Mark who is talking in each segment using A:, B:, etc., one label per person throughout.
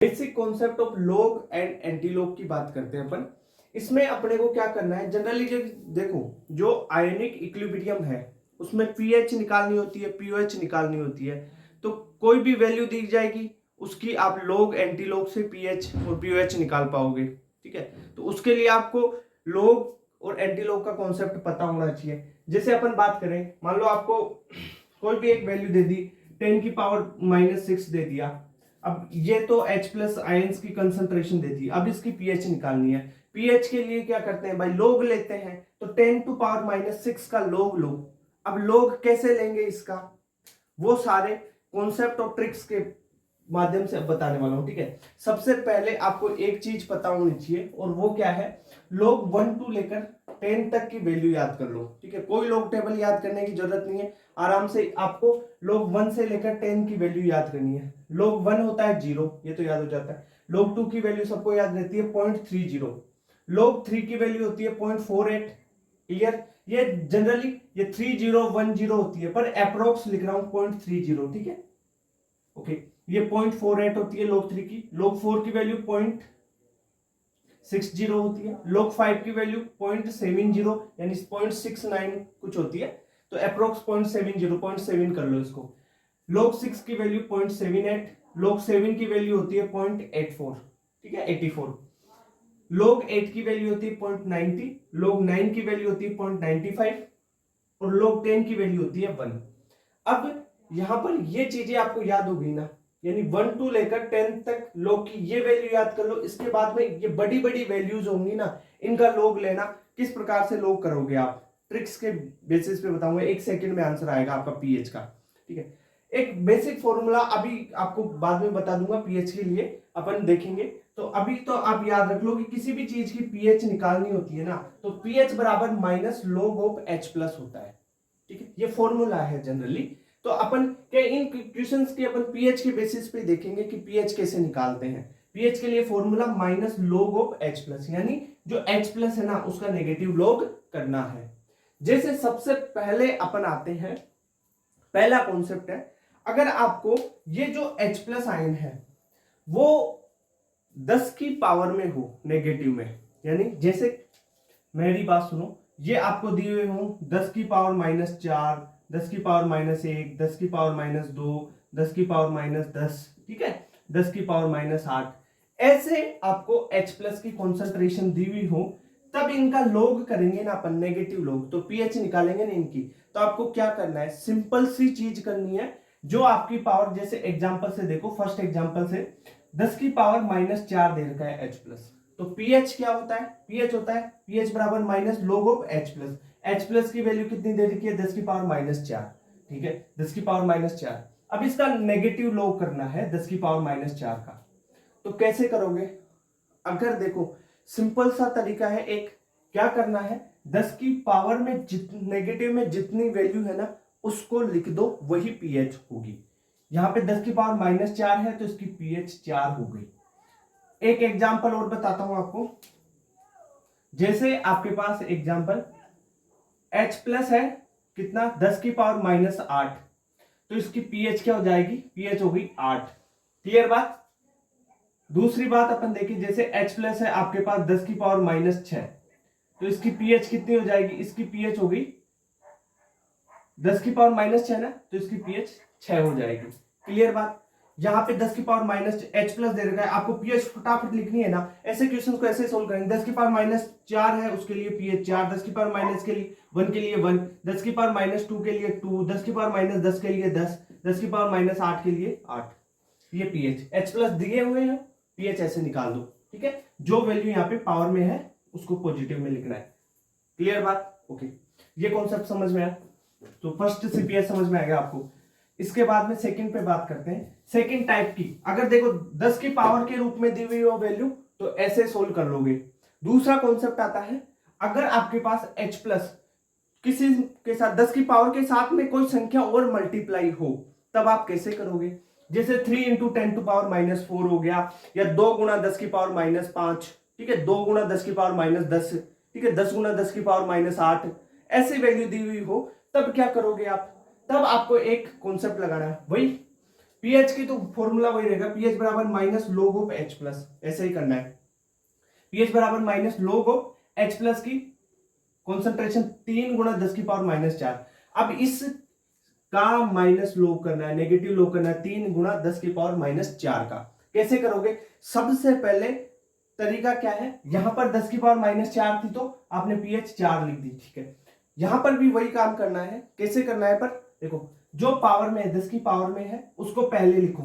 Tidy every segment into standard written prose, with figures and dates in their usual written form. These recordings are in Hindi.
A: Basic concept of log and anti log की बात करते हैं अपन। इसमें अपने को क्या करना है, जनरली देखो जो आयनिक इक्विलिब्रियम है उसमें पीएच निकालनी होती है, पीओएच निकालनी होती है। तो कोई भी वैल्यू दी जाएगी उसकी आप लॉग एंटी लॉग से पीएच और पीओएच निकाल पाओगे। ठीक है, तो उसके लिए आपको लॉग और एंटी लॉग का कॉन्सेप्ट पता होना चाहिए। जैसे अपन बात करें, मान लो आपको कोई भी एक वैल्यू दे दी, 10⁻⁻6 दे दिया। अब ये तो H प्लस आयंस की कंसंट्रेशन देती है, अब इसकी पीएच निकालनी है। पीएच के लिए क्या करते हैं भाई, लोग लेते हैं। तो 10⁻⁻6 का लोग लो। अब लोग कैसे लेंगे इसका, वो सारे कॉन्सेप्ट और ट्रिक्स के माध्यम से अब बताने वाला हूं। ठीक है, सबसे पहले आपको एक चीज पता होनी चाहिए और वो क्या है, लोग 1 टू लेकर 10 तक की वैल्यू याद कर लो। ठीक है, कोई लोग टेबल याद करने की जरूरत नहीं है, आराम से आपको लोग 1 से लेकर 10 की वैल्यू याद करनी है। लोग 1 होता है 0, ये तो याद हो जाता है। लोग 2 की वैल्यू सबको याद रहती है 0.30। लोग 3 की वैल्यू होती है 0.48। क्लियर, ये जनरली ये 3010 होती है, पर अप्रोक्स लिख रहा हूं 0.30। ठीक है, ओके। ये 0.48 होती है लोग 3 की। लोग 4 की वैल्यू 0.60 होती है। लोग 5 की वैल्यू 0.70 यानी 0.69 कुछ होती है। तो अप्रोक्स 0.70 कर लो इसको। लोग 6 की वैल्यू 0.78। लोग 7 की वैल्यू होती है 0.84। ठीक है, 84। लोग 8 की वैल्यू होती है 0.90। लोग 9 की वैल्यू होती है 0.95 और लोग 10 की वैल्यू होती है 1। अब यहां पर ये चीजें आपको याद हो गई ना, यानी 1 टू लेकर 10 तक लोग की ये वैल्यू याद कर लो। इसके बाद में ये बड़ी बड़ी वैल्यूज होंगी ना, इनका लोग लेना किस प्रकार से लोग करोगे आप, ट्रिक्स के बेसिस पे बताऊंगा। 1 सेकंड में आंसर आएगा आपका पीएच का। ठीक है, एक बेसिक फॉर्मूला अभी आपको बाद में बता दूंगा पीएच के लिए, अपन देखेंगे। तो अभी तो आप याद रख लो कि किसी भी चीज की पीएच निकालनी होती है ना, तो पीएच बराबर minus log of H plus होता है। ठीक है, ये फॉर्मूला है जनरली। तो अपन के इन क्वेश्चंस के अपन पीएच के बेसिस पे देखेंगे कि पीएच कैसे निकालते हैं। पीएच के लिए formula minus log of H plus, यानी जो H प्लस है ना उसका नेगेटिव log करना है। जैसे सबसे पहले अपन आते हैं, पहला कॉन्सेप्ट है, अगर आपको ये जो H प्लस आयन है वो 10 की पावर में हो नेगेटिव में, यानी जैसे मेरी बात सुनो, ये आपको दिए हुए हो 10 की पावर -4, 10 की पावर -1, 10 की पावर -2, 10 की पावर -10, ठीक है, 10 की पावर -8, ऐसे आपको H प्लस की कॉन्सेंट्रेशन दी हुई हो, तब इनका लोग करेंगे ना अपन, नेगेटिव लोग, तो पीएच निकालेंगे ना इनकी। तो आपको क्या करना है, सिंपल सी चीज करनी है। जो आपकी पावर, जैसे एग्जांपल से देखो, फर्स्ट एग्जांपल से 10 की पावर -4 दे रखा है H प्लस, तो पीएच क्या होता है, पीएच होता है पीएच बराबर minus log of H plus. H plus की वैल्यू कितनी दे रखी है, 10 की पावर -4। ठीक है, 10 की पावर -4। अब इसका नेगेटिव log करना है 10 की पावर -4 का। तो कैसे करोगे, अगर देखो सिंपल सा तरीका है एक, क्या करना है, 10 की पावर में नेगेटिव में जितनी वैल्यू है ना उसको लिख दो, वही पीएच होगी। यहां पे 10 की पावर -4 है तो इसकी पीएच 4 हो गई। एक एग्जांपल और बताता हूं आपको। जैसे आपके पास एग्जांपल H प्लस है कितना, 10 की पावर -8, तो इसकी पीएच क्या हो जाएगी, पीएच हो गई 8। क्लियर बात। दूसरी बात अपन देखें, जैसे H प्लस है आपके पास 10 की पावर -6, तो इसकी पीएच कितनी हो जाएगी, इसकी पीएच हो गई 10 की पावर -6 ना, तो इसकी पीएच 6 हो जाएगी। क्लियर बात। यहाँ पे 10 की पावर -H प्लस दे रखा है, आपको पीएच फटाफट लिखनी है ना, ऐसे क्वेश्चंस को ऐसे सोल्व करेंगे। 10 की पावर -4 है उसके लिए पीएच 4, 10 की पावर माइनस के लिए 1 के लिए 1, 10 की पावर -2 के लिए 2, 10 की पावर -10 के लिए 10, 10 की पावर -8 के लिए 8। ये पीएच H प्लस दिए हुए हैं, पीएच ऐसे निकाल दो। ठीक है, जो वैल्यू यहाँ पे पावर में है उसको पॉजिटिव में लिखना है। क्लियर बात, ओके। ये कॉन्सेप्ट समझ में आया, तो फर्स्ट से पीएच समझ में आ गया आपको। इसके बाद में सेकंड पे बात करते हैं, सेकंड टाइप की। अगर देखो 10 की पावर के रूप में दी हुई हो वैल्यू, तो ऐसे सोल्व कर लोगे। दूसरा कॉन्सेप्ट आता है, अगर आपके पास H प्लस किसी के साथ 10 की पावर के साथ में कोई संख्या और मल्टीप्लाई हो, तब आप कैसे करोगे। जैसे 3 इंटू 10 टू पावर -4 हो गया, या 2 गुणा 10 की पावर -5, ठीक है, 2 गुणा 10 की पावर -10, ठीक है, 10 गुणा 10 की पावर -8, ऐसी वैल्यू दी हुई हो, तब क्या करोगे आप, तब आपको एक कॉन्सेप्ट लगाना है, वही पीएच की तो फॉर्मूला वही रहेगा, पीएच बराबर माइनस लोग ऑफ एच प्लस, ऐसे ही करना है। पीएच बराबर माइनस लोग ऑफ एच प्लस की कॉन्सेंट्रेशन 3 गुणा 10 की पावर माइनस 4। अब इस का माइनस लोग करना है, नेगेटिव लोग करना है 3 गुणा 10 की पावर माइनस 4 का। कैसे करोगे? सबसे पहले तरीका क्या है, यहां पर 10 की पावर माइनस 4 थी तो आपने पीएच 4 लिख दी, ठीक है। यहां पर भी वही काम करना है। कैसे करना है? पर देखो, जो पावर में 10 की पावर में है उसको पहले लिखो,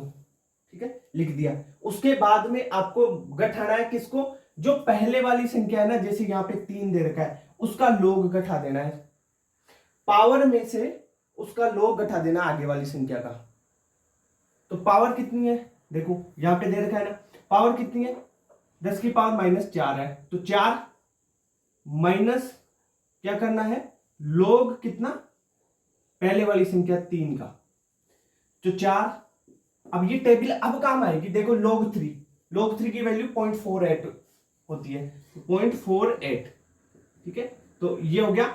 A: ठीक है, लिख दिया। उसके बाद में आपको घटाना है किसको? जो पहले वाली संख्या है ना, जैसे यहां पे 3 दे रखा है, उसका लोग घटा देना है। पावर में से उसका लोग घटा देना आगे वाली संख्या का। तो पावर कितनी है? देखो यहां पे दे रखा है ना, पावर कितनी है? 10 की पावर माइनस 4 है, तो 4 माइनस क्या करना है? लोग कितना? पहले वाली संख्या 3 का, जो 4। अब ये टेबल अब काम आएगी, देखो log 3, log 3 की वैल्यू 0.48 होती है, 0.48, ठीक है। तो ये हो गया,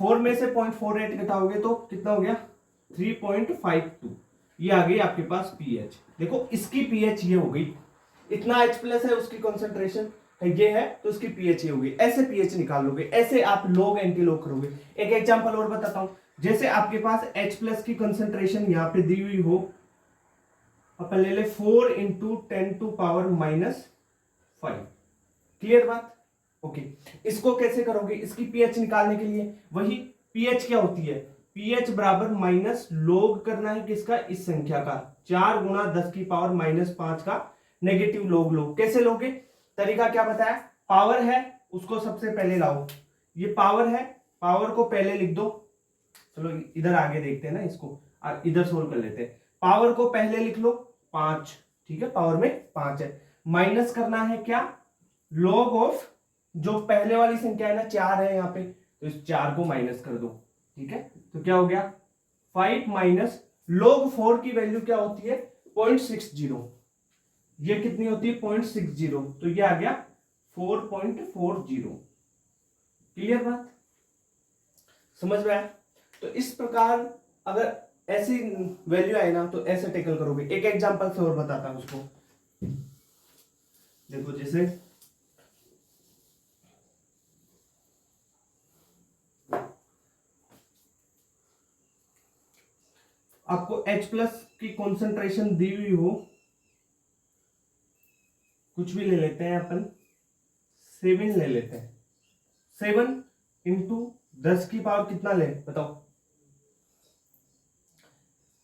A: 4 में से 0.48 घटाओगे तो कितना हो गया? 3.52। ये आ गई आपके पास पीएच। देखो इसकी पीएच ये हो गई, इतना H प्लस है, उसकी कॉन्सेंट्रेशन ये है, तो उसकी पीएच ये होगी। ऐसे पीएच निकाल लोगे, ऐसे आप लोग एंटी लोग करोगे। एक एग्जांपल और बताता हूं, जैसे आपके पास H प्लस की कॉन्सेंट्रेशन यहां पे दी हुई हो, अपन ले ले 4 into 10 to power minus 5। Clear बात? ओके। इसको कैसे करोगे? इसकी पीएच निकालने के लिए वही पीएच क्या होती है? पीएच बराबर माइनस लोग करना है किसका? इस संख्या का, 4 गुणा 10 की पावर माइनस 5 का नेगेटिव लोग। लोग कैसे लोगे? तरीका क्या बताया? पावर है उसको सबसे पहले लाओ, ये पावर है, पावर को पहले लिख दो। चलो इधर आगे देखते हैं ना, इसको इधर सोल्व कर लेते हैं। पावर को पहले लिख लो 5, ठीक है, पावर में 5 है। माइनस करना है क्या? लॉग ऑफ जो पहले वाली संख्या है ना, 4 है यहाँ पे, तो इस 4 को माइनस कर दो, ठीक है। तो क्या हो गया? 5 माइनस log 4 की वैल्यू क्या होती है? 0.60। ये कितनी होती है? 0.60, तो ये आ गया 4.40। क्लियर बात? समझ में आया? तो इस प्रकार अगर ऐसी वैल्यू आए ना तो ऐसे टेकल करोगे। एक एग्जांपल से और बताता हूं उसको। देखो जैसे आपको H प्लस की कॉन्सेंट्रेशन दी हुई हो, कुछ भी ले लेते हैं अपन, 7 ले लेते हैं। 7 इंटू 10 की पावर कितना ले बताओ?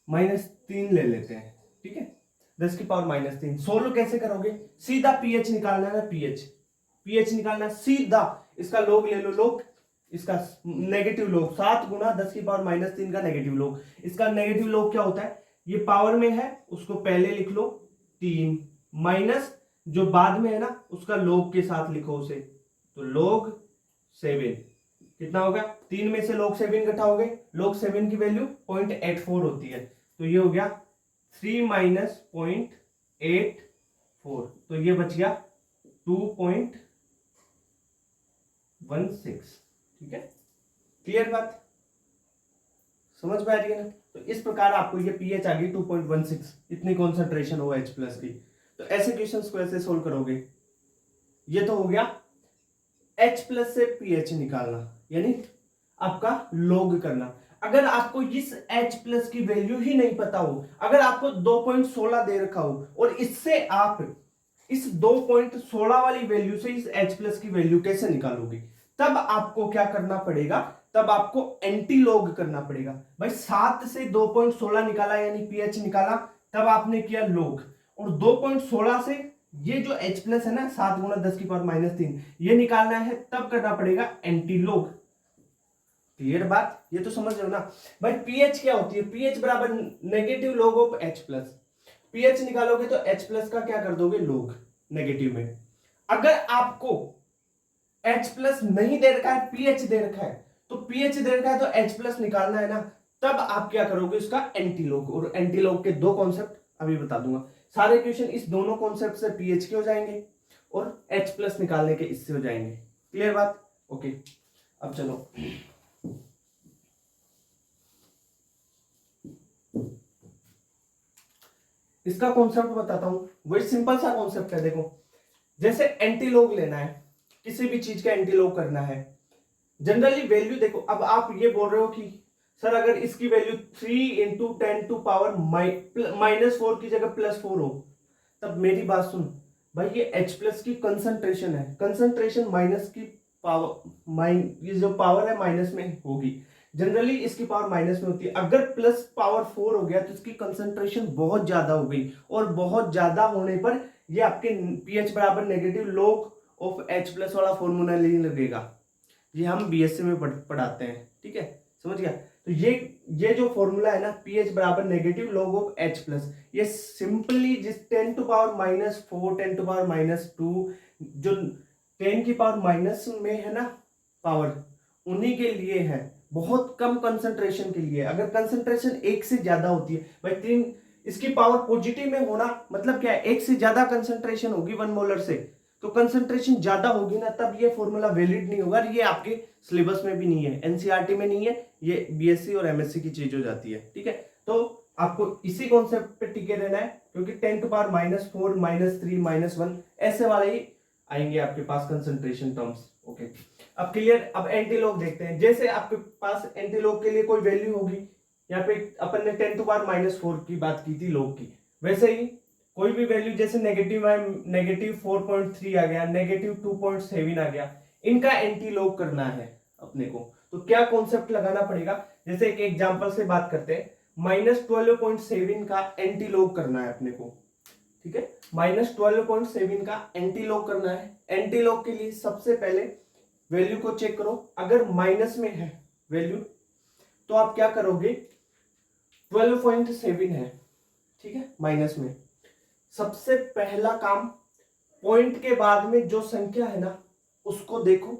A: -3 ले लेते हैं, ठीक है। 10 की पावर -3 सोल्व कैसे करोगे? सीधा पीएच निकालना है ना, पीएच निकालना सीधा, इसका लोग ले लो, लोग इसका नेगेटिव लोग, 7 गुणा 10 की पावर -3 का नेगेटिव लोग। इसका नेगेटिव लोग क्या होता है? ये पावर में है उसको पहले लिख लो 3, माइनस जो बाद में है ना उसका लोग के साथ लिखो उसे, तो लोग 7 कितना होगा? 3 में से लोग 7 घटाओगे, लोग 7 की वैल्यू 0.84 होती है, तो ये हो गया 3 माइनस 0.84, तो ये बच गया 2.16, ठीक है। क्लियर बात? समझ में आ रही है ना? तो इस प्रकार आपको ये पीएच आ गई 2.16, इतनी कॉन्सेंट्रेशन हो H प्लस की। तो ऐसे क्वेश्चंस को ऐसे सोल्व करोगे। ये तो हो गया H प्लस से पीएच निकालना, यानी आपका लॉग करना। अगर आपको इस H प्लस की वैल्यू ही नहीं पता हो, अगर आपको 2.16 दे रखा हो और इससे आप इस 2.16 वाली वैल्यू से इस H प्लस की वैल्यू कैसे निकालोगे? तब आपको क्या करना पड़ेगा? तब आपको एंटी लॉग करना पड़ेगा। भाई 7 से 2.16 निकाला यानी पीएच निकाला, तब आपने किया लॉग, और 2.16 से ये जो H प्लस है ना, 7 गुणा 10 की पावर -3, ये निकालना है, तब करना पड़ेगा एंटी लॉग। क्लियर बात? ये तो समझ रहे हो ना भाई? पीएच क्या होती है? पीएच बराबर negative log of H plus. PH निकालोगे तो H प्लस का क्या कर दोगे? लॉग नेगेटिव में। अगर आपको H प्लस नहीं दे रखा है, पीएच दे रखा है, तो पीएच दे रखा है तो H प्लस निकालना है ना, तब आप क्या करोगे? उसका एंटी लॉग। और एंटी लॉग के दो कॉन्सेप्ट अभी बता दूंगा। सारे क्वेश्चन इस दोनों कॉन्सेप्ट से पीएच के हो जाएंगे और H प्लस निकालने के इससे हो जाएंगे। क्लियर बात? ओके, अब चलो इसका कॉन्सेप्ट बताता हूं, वही सिंपल सा कॉन्सेप्ट है। देखो जैसे एंटीलॉग लेना है, किसी भी चीज का एंटीलॉग करना है, जनरली वैल्यू देखो, अब आप ये बोल रहे हो कि सर अगर इसकी वैल्यू 3 इंटू 10⁻⁻⁴ की जगह +4 हो, तब मेरी बात सुन भाई, ये H प्लस की कंसंट्रेशन है, कंसंट्रेशन माइनस की पावर, ये जो पावर है माइनस में होगी, जनरली इसकी पावर माइनस में होती है। अगर +4 हो गया तो इसकी कंसंट्रेशन बहुत ज्यादा हो गई, और बहुत ज्यादा होने पर ये आपके pH बराबर negative log of H plus वाला फॉर्मूला नहीं लगेगा। ये हम बीएससी में पढ़ाते हैं, ठीक है, समझ गया। तो ये जो फॉर्मूला है ना, pH बराबर negative log of H plus, ये सिंपली जिस 10⁻⁻⁴ 10⁻⁻2 जो 10 की पावर माइनस में है ना पावर, उन्हीं के लिए है, बहुत कम कंसंट्रेशन के लिए। अगर कंसंट्रेशन 1 से ज्यादा होती है भाई, 3 इसकी पावर पॉजिटिव में होना मतलब क्या है, 1 से ज्यादा कंसंट्रेशन होगी 1 मोलर से, तो कंसंट्रेशन ज्यादा होगी ना, तब ये फॉर्मूला वैलिड नहीं होगा। ये आपके सिलेबस में भी नहीं है, एनसीईआरटी में नहीं है, ये बीएससी और एमएससी की चीज हो जाती है, ठीक है। तो आपको इसी कॉन्सेप्ट पे टिके रहना है, क्योंकि 10⁻⁻⁴ -3 -1 ऐसे वाले ही आएंगे आपके पास कंसंट्रेशन टर्म्स। ओके, अब क्लियर। अब एंटीलॉग देखते हैं। जैसे आपके पास एंटीलॉग के लिए कोई वैल्यू होगी, यहाँ पे अपन ने 10⁻⁻⁴ की बात की थी लॉग की, वैसे ही कोई भी वैल्यू, जैसे -4.3 आ गया, -2.7 आ गया, इनका एंटीलॉग करना है अपने को। तो क्या कॉन्सेप्ट लगाना पड़ेगा, जैसे एक एग्जांपल से बात करते हैं, -12.7 का एंटीलॉग करना है अपने को, ठीक है। -12.7 का एंटीलॉग करना है। एंटीलॉग के लिए सबसे पहले वैल्यू को चेक करो, अगर माइनस में है वैल्यू तो आप क्या करोगे, 12.7 है, ठीक है, माइनस में। सबसे पहला काम, पॉइंट के बाद में जो संख्या है ना उसको देखो,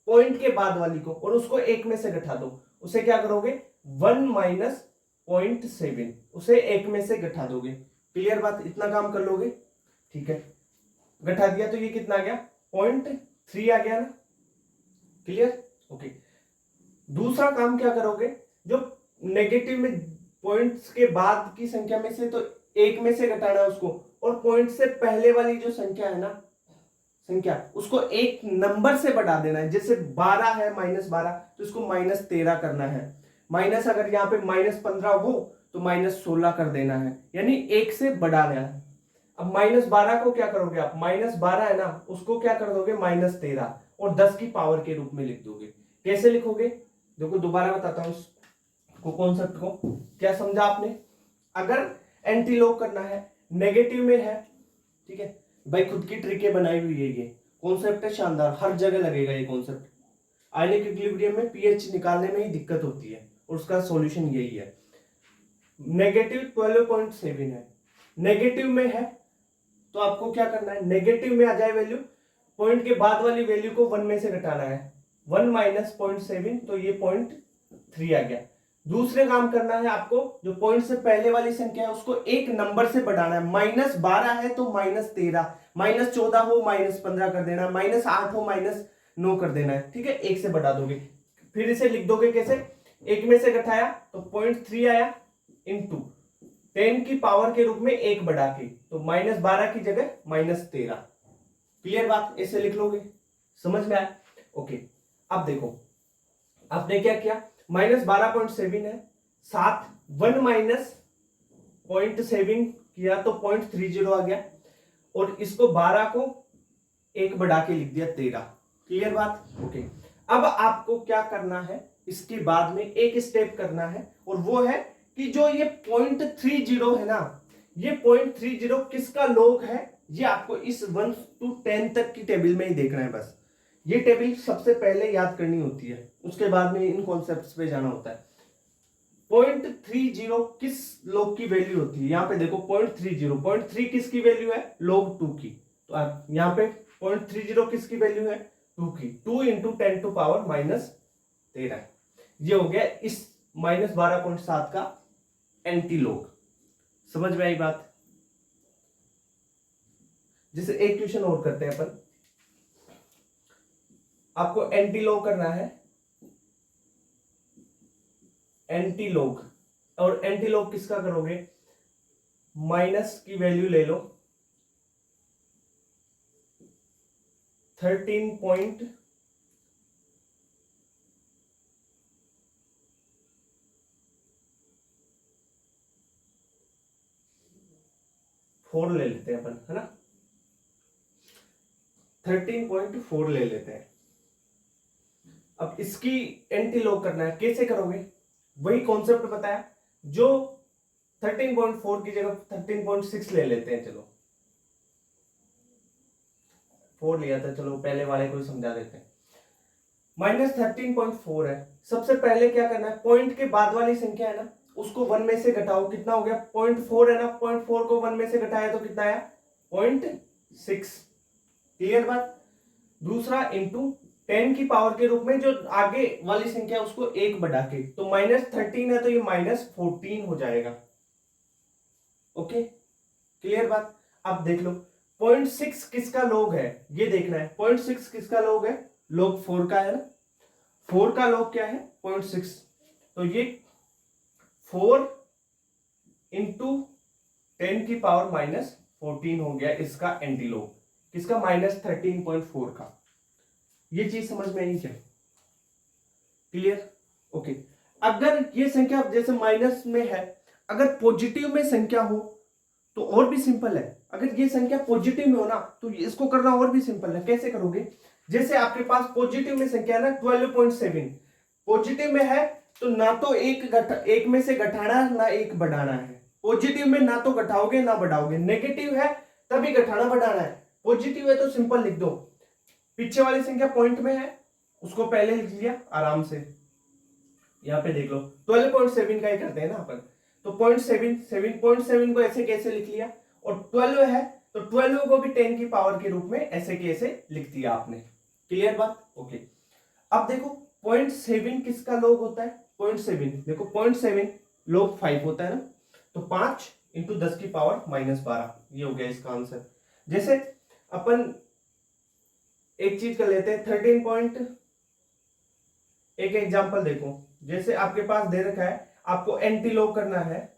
A: पॉइंट के बाद वाली को, और उसको 1 में से घटा दो। उसे क्या करोगे, 1 माइनस 0.7, उसे 1 में से घटा दोगे। क्लियर बात, इतना काम कर लोगे, ठीक है। घटा दिया तो ये कितना आ गया, 0.3 आ गया ना, क्लियर, ओके। दूसरा काम क्या करोगे, जो नेगेटिव में पॉइंट्स के बाद की संख्या में से तो 1 में से घटाना है उसको, और पॉइंट से पहले वाली जो संख्या है ना, संख्या उसको एक नंबर से बढ़ा देना है। जैसे 12 है, -12, तो इसको -13 करना है। माइनस अगर यहाँ पे -15 हो तो -16 कर देना है, यानी 1 से बढ़ा देना है। अब -12 को क्या करोगे आप, -12 है ना, उसको क्या कर दोगे, -13, और 10 की पावर के रूप में लिख दोगे। कैसे लिखोगे, देखो दोबारा बताता हूं इसको, कॉन्सेप्ट को। क्या समझा आपने, अगर एंटीलॉग करना है, नेगेटिव में है, ठीक है भाई, खुद की ट्रिकें बनाई हुई है, ये कॉन्सेप्ट है शानदार, हर जगह लगेगा ये कॉन्सेप्ट। आयनिक इक्विलिब्रियम में पीएच निकालने में ही दिक्कत होती है, और उसका सॉल्यूशन यही है। नेगेटिव 12.7 है, नेगेटिव में है तो आपको क्या करना है, नेगेटिव में आ जाए वैल्यू, पॉइंट के बाद वाली वैल्यू को 1 में से घटाना है, 1 माइनस 0.7, तो ये 0.3 आ गया। दूसरे काम करना है आपको, जो पॉइंट से पहले वाली संख्या है उसको एक नंबर से बढ़ाना है। -12 है तो -13, -14 हो -15 कर देना, -8 हो -9 कर देना है, ठीक है, 1 से बढ़ा दोगे। फिर इसे लिख दोगे कैसे, 1 में से घटाया तो 0.3 आया, इंटू 10 की पावर के रूप में 1 बढ़ा के, तो -12 की जगह -13। क्लियर बात, ऐसे लिख लोगे, समझ में आया, ओके। अब देखो आपने क्या किया, -12.7 है, साथ 1 माइनस 0.7 किया तो 0.30 आ गया, और इसको 12 को 1 बढ़ा के लिख दिया 13। क्लियर बात, ओके। अब आपको क्या करना है, इसके बाद में एक स्टेप करना है, और वो है कि जो ये 0.30 है ना, ये 0.30 किसका लॉग है, ये आपको इस 1 to 10 तक की टेबल में ही देखना है बस। ये टेबल सबसे पहले याद करनी होती है, उसके बाद में इन कॉन्सेप्ट्स पे जाना होता है। 0.30 किस लॉग की वैल्यू होती है, यहाँ पे देखो 0.30 किसकी वैल्यू है, log 2 की। तो आप यहाँ पे 0.30 किसकी वैल्यू है, 2 की, 2 इंटू 10 टू पावर -13। ये हो गया इस -12.7 का एंटीलॉग। समझ में आई बात। जैसे एक क्वेश्चन और करते हैं अपन, आपको एंटीलॉग करना है, एंटीलॉग, और एंटीलॉग किसका करोगे, माइनस की वैल्यू ले लो 13.4 ले लेते हैं अपन, है ना, 13.4 ले लेते हैं। अब इसकी एंटी लॉग करना है, कैसे करोगे? वही कॉन्सेप्ट बताया, जो 13.4 की जगह 13.6 ले लेते हैं। चलो 4 लिया था, चलो पहले वाले को समझा देते हैं। माइनस 13.4 है। सबसे पहले क्या करना है, पॉइंट के बाद वाली संख्या है ना, उसको 1 में से घटाओ। कितना हो गया? 0.4 है ना, 0.4 को 1 में से घटाया तो कितना आया? 0.6। क्लियर बात? दूसरा इंटू 10 की पावर के रूप में जो आगे वाली संख्या उसको 1 बढ़ा के, तो -13 है तो ये -14 हो जाएगा। ओके, क्लियर बात? अब देख लो 0.6 किसका लॉग है, ये देखना है। 0.6 किसका लॉग है? लॉग 4 का है ना। 4 का लॉग क्या है? 0.6। तो ये 4 इंटू 10 की पावर -14 हो गया इसका एंटी लॉग। किसका? -13.4 का। ये चीज समझ में आई क्या? क्लियर? ओके। अगर ये संख्या जैसे माइनस में है, अगर पॉजिटिव में संख्या हो तो और भी सिंपल है। अगर ये संख्या पॉजिटिव में हो ना, तो इसको करना और भी सिंपल है। कैसे करोगे? जैसे आपके पास पॉजिटिव में संख्या ना 12.7 पॉजिटिव में है, तो ना तो एक में से घटाना ना एक बढ़ाना है। पॉजिटिव में ना तो घटाओगे ना बढ़ाओगे। नेगेटिव है तभी घटाना बढ़ाना है। पॉजिटिव है तो सिंपल लिख दो, पीछे वाली संख्या पॉइंट में है उसको पहले लिख लिया आराम से। यहां पे देख लो 12.7 का ही करते हैं ना अपन, तो 0.7 को ऐसे कैसे लिख लिया, और 12 है तो 12 को भी 10 की पावर के रूप में ऐसे कैसे लिख दिया आपने। क्लियर बात? ओके। अब देखो 0.7 किसका लॉग होता है? 0.7 देखो 0.7 लॉग 5 होता है ना, तो 5 इंटू 10 की पावर -12, ये हो गया इसका आंसर। जैसे अपन एक चीज कर लेते हैं एक एग्जांपल देखो। जैसे आपके पास दे रखा है, आपको एंटी लॉग करना है,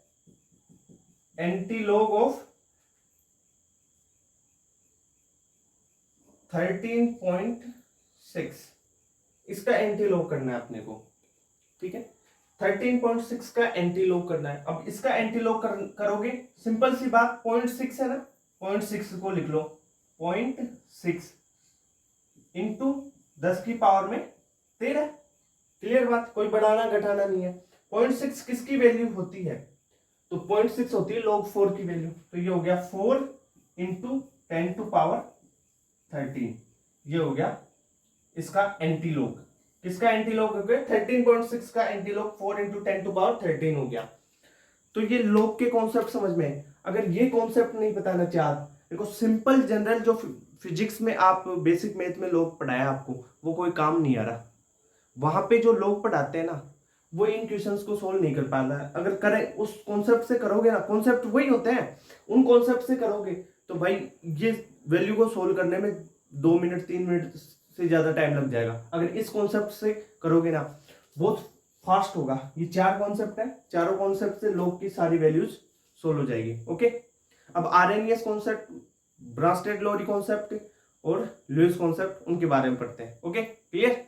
A: एंटी लॉग ऑफ 13.6, इसका एंटी लॉग करना है अपने को। ठीक है, 13.6 का एंटी लॉग करना है। अब इसका एंटी लॉग करोगे, सिंपल सी बात, 0.6 है ना, 0.6 को लिख लो 0.6 इंटू 10 की पावर में 13। क्लियर बात? कोई बढ़ाना घटाना नहीं है। 0.6 किसकी वैल्यू होती है? तो 0.6 होती है log 4 की वैल्यू। तो ये हो गया 4 इंटू 10 टू पावर 13, ये हो गया इसका एंटी लॉग। किसका एंटी लॉग हो गया? 13.6 का anti log 4 into 10 to power 13 हो गया। तो ये लॉग के कॉन्सेप्ट समझ में। अगर ये कॉन्सेप्ट नहीं बताना चाहते, देखो सिंपल जनरल जो फिजिक्स में आप बेसिक मैथ में लॉग पढ़ाया आपको, वो कोई काम नहीं आ रहा। वहां पे जो लोग पढ़ाते हैं ना, वो इन क्वेश्चंस को सोल्व नहीं कर पाता है। अगर करें उस कॉन्सेप्ट से करोगे ना, कॉन्सेप्ट वही होते हैं, उन कॉन्सेप्ट से करोगे तो भाई ये वैल्यू को सोल्व करने में 2 मिनट 3 मिनट से ज्यादा टाइम लग जाएगा। अगर इस कॉन्सेप्ट से करोगे ना, बहुत फास्ट होगा। ये 4 कॉन्सेप्ट है, चारों कॉन्सेप्ट से लोग की सारी वैल्यूज सोल्व हो जाएगी। ओके, अब आरएनएस कॉन्सेप्ट, ब्रांस्टेड लोरी कॉन्सेप्ट और लुईस कॉन्सेप्ट, उनके बारे में पढ़ते हैं। Okay, clear?